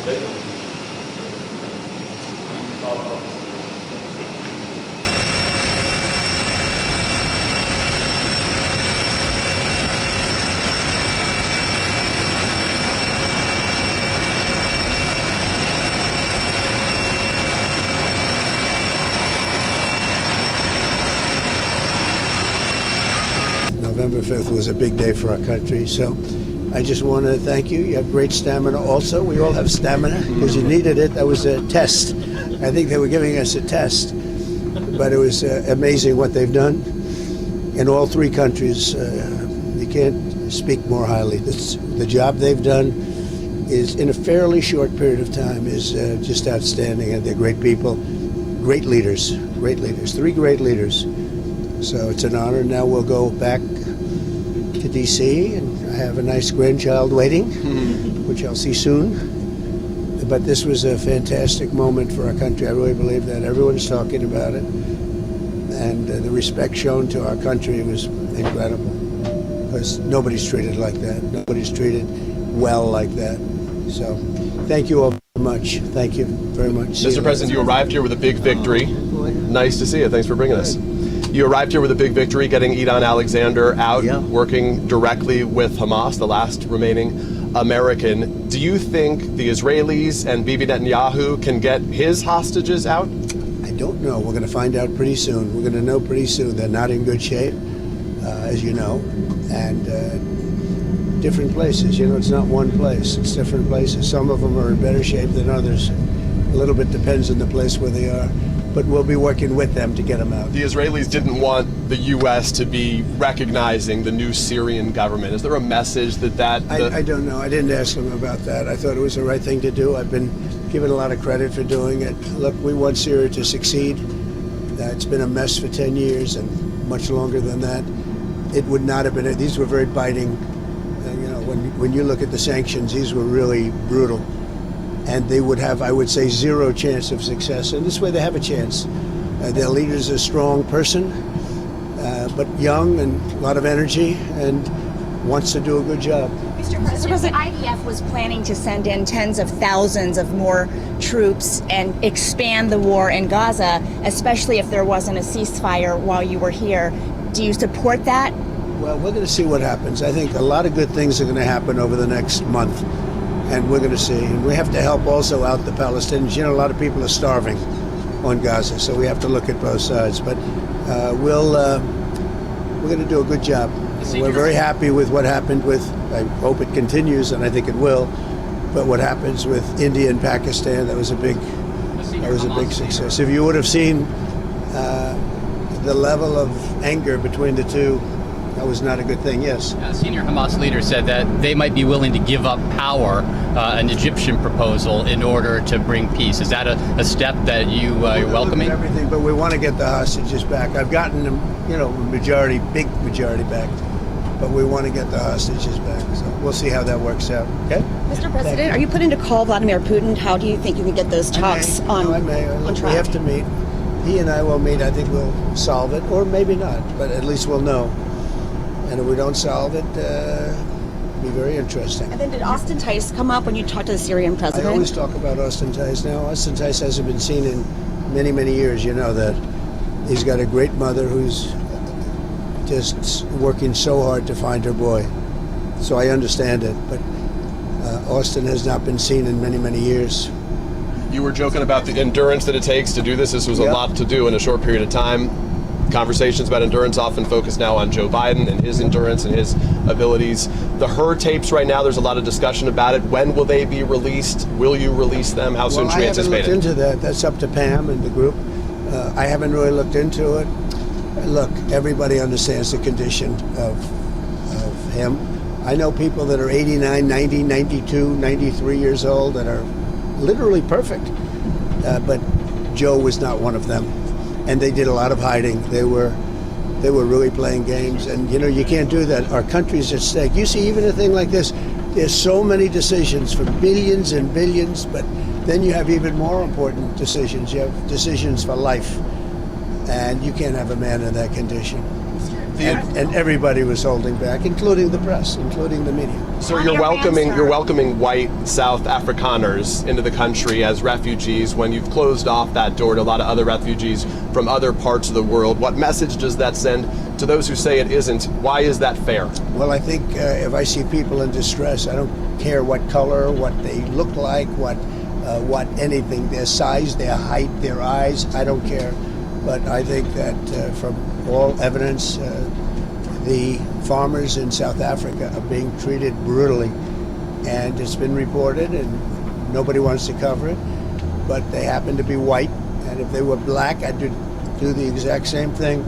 November 5th was a big day for our country, so I just want to thank you. You have great stamina also. We all have stamina because you needed it. That was a test. I think they were giving us a test, but it was amazing what they've done in all three countries. You can't speak more highly. The job they've done is, in a fairly short period of time, is just outstanding, and they're great people, great leaders, three great leaders. So it's an honor. Now we'll go back to D.C., and I have a nice grandchild waiting, which I'll see soon. But this was a fantastic moment for our country. I really believe that. Everyone's talking about it. And the respect shown to our country was incredible, because nobody's treated like that. Nobody's treated well like that. So thank you all very much. Thank you very much. Mr. President, you arrived here with a big victory. Nice to see you. Thanks for bringing us. You arrived here with a big victory, getting Idan Alexander out, working directly with Hamas, the last remaining American. Do you think the Israelis and Bibi Netanyahu can get his hostages out? I don't know. We're going to find out pretty soon. We're going to know pretty soon. They're not in good shape, as you know, and different places. You know, it's not one place. It's different places. Some of them are in better shape than others. A little bit depends on the place where they are. But we'll be working with them to get them out. The Israelis didn't want the U.S. to be recognizing the new Syrian government. Is there a message that... I don't know. I didn't ask them about that. I thought it was the right thing to do. I've been given a lot of credit for doing it. Look, we want Syria to succeed. It's been a mess for 10 years and much longer than that. It would not have been... These were very biting. You know, when you look at the sanctions, these were really brutal. And they would have, I would say, zero chance of success. And this way they have a chance. Their leader is a strong person, but young and a lot of energy, and wants to do a good job. Mr. President, the IDF was planning to send in tens of thousands of more troops and expand the war in Gaza, especially if there wasn't a ceasefire while you were here. Do you support that? Well, we're going to see what happens. I think a lot of good things are going to happen over the next month. And we're going to see. And we have to help also out the Palestinians. You know, a lot of people are starving on Gaza, so we have to look at both sides. But we're going to do a good job. We're very happy with what happened with, I hope it continues, and I think it will, but what happens with India and Pakistan, that was a big success. If you would have seen the level of anger between the two, that was not a good thing, yes. A senior Hamas leader said that they might be willing to give up power, an Egyptian proposal, in order to bring peace. Is that a step that you're welcoming? Everything, but we want to get the hostages back. I've gotten them, you know, big majority back, but we want to get the hostages back. So we'll see how that works out, okay? Mr. President, are you putting to call Vladimir Putin? How do you think you can get those talks on track? We have to meet. He and I will meet. I think we'll solve it, or maybe not, but at least we'll know. And if we don't solve it, it'll be very interesting. And then did Austin Tice come up when you talked to the Syrian president? I always talk about Austin Tice now. Austin Tice hasn't been seen in many, many years. You know that. He's got a great mother who's just working so hard to find her boy. So I understand it. But Austin has not been seen in many, many years. You were joking about the endurance that it takes to do this. This was a lot to do in a short period of time. Conversations about endurance often focus now on Joe Biden and his endurance and his abilities. The Her tapes right now, there's a lot of discussion about it. When will they be released? Will you release them? How soon should we anticipate it? I haven't looked into that. That's up to Pam and the group. I haven't really looked into it. Look, everybody understands the condition of him. I know people that are 89, 90, 92, 93 years old that are literally perfect. But Joe was not one of them. And they did a lot of hiding. They were really playing games. And, you know, you can't do that. Our country's at stake. You see, even a thing like this, there's so many decisions for billions and billions, but then you have even more important decisions. You have decisions for life. And you can't have a man in that condition. and everybody was holding back, including the press, including the media. So On you're your welcoming answer. white South Afrikaners into the country as refugees when you've closed off that door to a lot of other refugees from other parts of the world. What message does that send to those who say it isn't? Why is that fair? Well, I think if I see people in distress, I don't care what color, what they look like, what anything, their size, their height, their eyes, I don't care. But I think that from all evidence, the farmers in South Africa are being treated brutally. And it's been reported, and nobody wants to cover it. But they happen to be white, and if they were black, I'd do the exact same thing.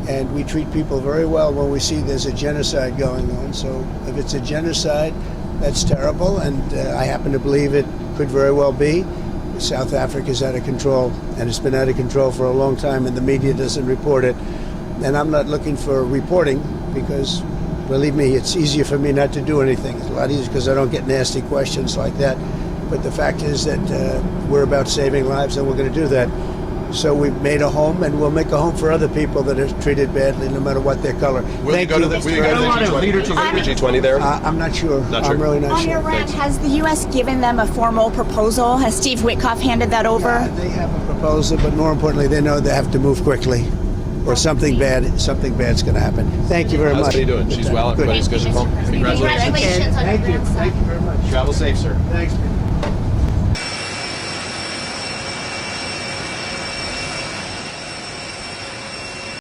And we treat people very well when we see there's a genocide going on. So if it's a genocide, that's terrible, and I happen to believe it could very well be. South Africa's out of control, and it's been out of control for a long time, and the media doesn't report it. And I'm not looking for reporting because, believe me, it's easier for me not to do anything. It's a lot easier because I don't get nasty questions like that. But the fact is that we're about saving lives, and we're going to do that. So we've made a home, and we'll make a home for other people that are treated badly, no matter what their color. Will you go to the G20 there? I'm not sure. Not sure. I'm really not On sure. your rant, has the U.S. given them a formal proposal? Has Steve Witkoff handed that over? Yeah, they have a proposal, but more importantly, they know they have to move quickly, or something bad's going to happen. Thank you very How's much. Penny doing? She's well. Good. Everybody's good at home. Congratulations. Congratulations on your Thank you. grandson. Thank you very much. Travel safe, sir. Thanks.